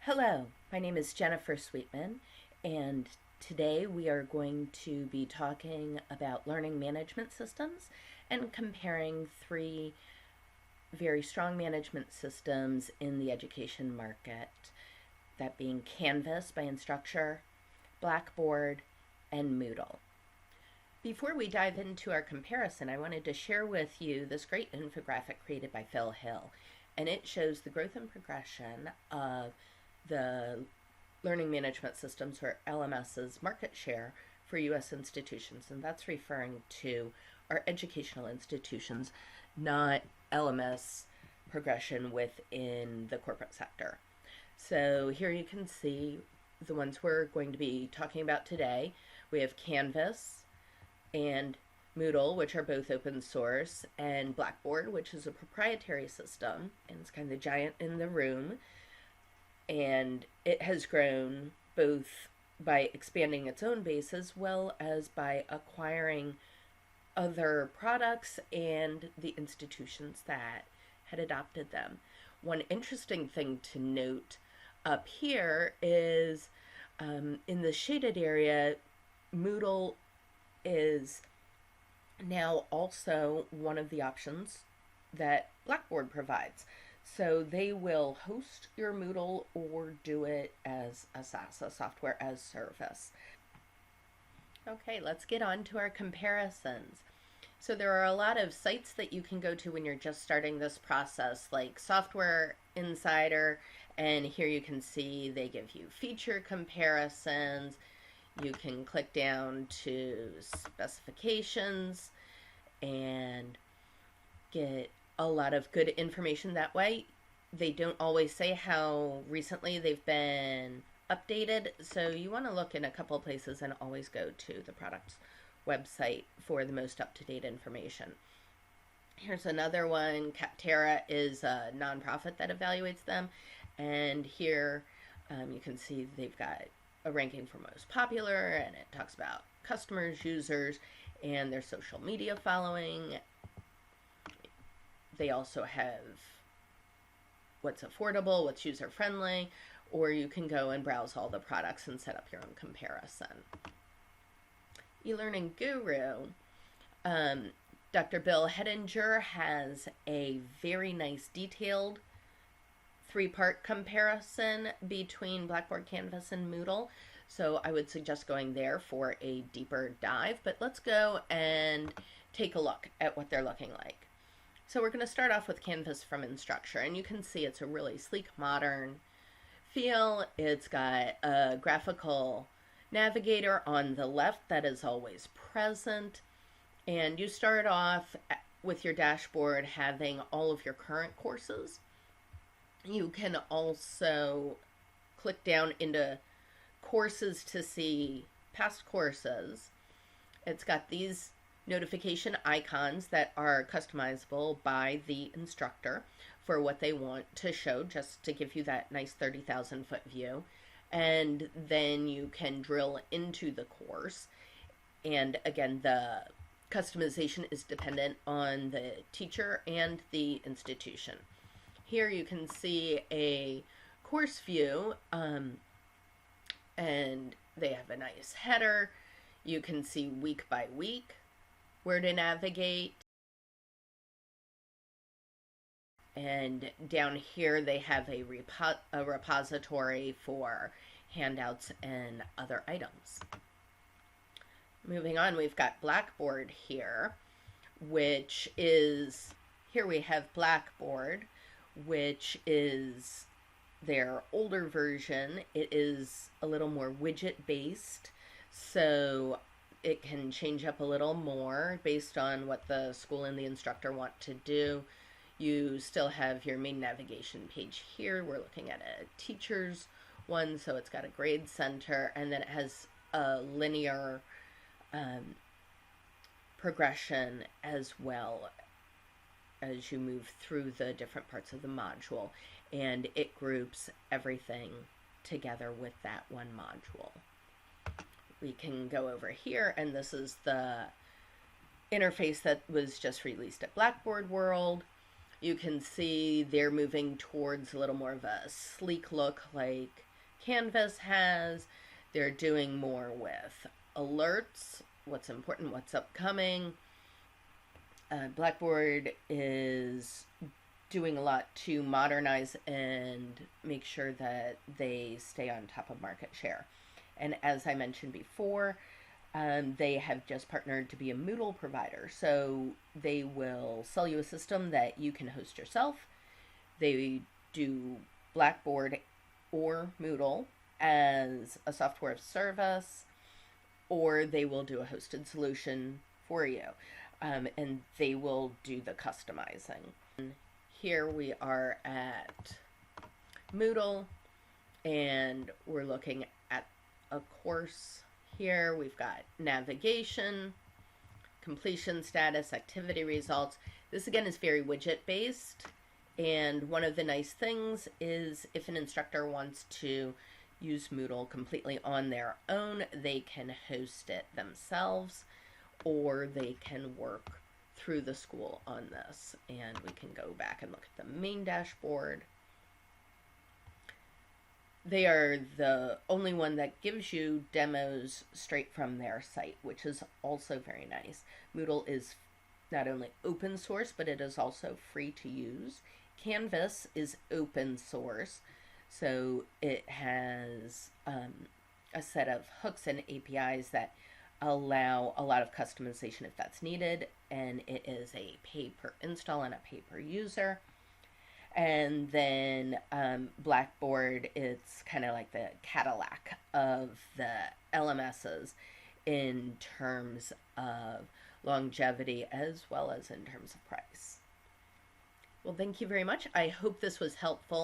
Hello, my name is Jennifer Sweetman, and today we are going to be talking about learning management systems and comparing three very strong management systems in the education market, that being Canvas by Instructure, Blackboard, and Moodle. Before we dive into our comparison, I wanted to share with you this great infographic created by Phil Hill, and it shows the growth and progression of the learning management systems, or LMS's, market share for U.S. institutions, and that's referring to our educational institutions, not LMS progression within the corporate sector. So here you can see the ones we're going to be talking about today. We have Canvas and Moodle, which are both open source, and Blackboard, which is a proprietary system, and it's kind of the giant in the room. And it has grown both by expanding its own base as well as by acquiring other products and the institutions that had adopted them. One interesting thing to note up here is in the shaded area, Moodle is now also one of the options that Blackboard provides. So they will host your Moodle or do it as a SaaS, a software as service. Okay, let's get on to our comparisons. So there are a lot of sites that you can go to when you're just starting this process, like Software Insider, and here you can see they give you feature comparisons. You can click down to specifications and get a lot of good information that way. They don't always say how recently they've been updated, so you want to look in a couple places and always go to the product's website for the most up-to-date information. Here's another one. Capterra is a nonprofit that evaluates them, and here you can see they've got a ranking for most popular, and it talks about customers, users, and their social media following. They also have what's affordable, what's user-friendly, or you can go and browse all the products and set up your own comparison. eLearning Guru, Dr. Bill Hedinger has a very nice detailed three-part comparison between Blackboard, Canvas, and Moodle. So I would suggest going there for a deeper dive, but let's go and take a look at what they're looking like. So we're going to start off with Canvas from Instructure, and you can see it's a really sleek, modern feel. It's got a graphical navigator on the left that is always present, and you start off with your dashboard having all of your current courses. You can also click down into courses to see past courses. It's got these notification icons that are customizable by the instructor for what they want to show, just to give you that nice 30,000 foot view. And then you can drill into the course. And again, the customization is dependent on the teacher and the institution. Here you can see a course view, and they have a nice header. You can see week by week where to navigate. And down here they have a repository for handouts and other items. Moving on, we've got Blackboard here, which is, here we have Blackboard, which is their older version. It is a little more widget based, so it can change up a little more based on what the school and the instructor want to do. You still have your main navigation page here. We're looking at a teacher's one, so it's got a grade center, and then it has a linear progression as well as you move through the different parts of the module, and it groups everything together with that one module. We can go over here, and this is the interface that was just released at Blackboard World. You can see they're moving towards a little more of a sleek look like Canvas has. They're doing more with alerts, what's important, what's upcoming. Blackboard is doing a lot to modernize and make sure that they stay on top of market share. And as I mentioned before, they have just partnered to be a Moodle provider. So they will sell you a system that you can host yourself. They do Blackboard or Moodle as a software of service, or they will do a hosted solution for you. And they will do the customizing. Here we are at Moodle, and we're looking at a course. Here we've got navigation, completion status, activity results. This again is very widget based, and one of the nice things is if an instructor wants to use Moodle completely on their own, they can host it themselves, or they can work through the school on this. And we can go back and look at the main dashboard. They are the only one that gives you demos straight from their site, which is also very nice. Moodle is not only open source, but it is also free to use. Canvas is open source, so it has a set of hooks and APIs that allow a lot of customization if that's needed, and it is a pay per install and a pay per user. And then Blackboard, it's kind of like the Cadillac of the LMSs in terms of longevity as well as in terms of price. Well, thank you very much. I hope this was helpful.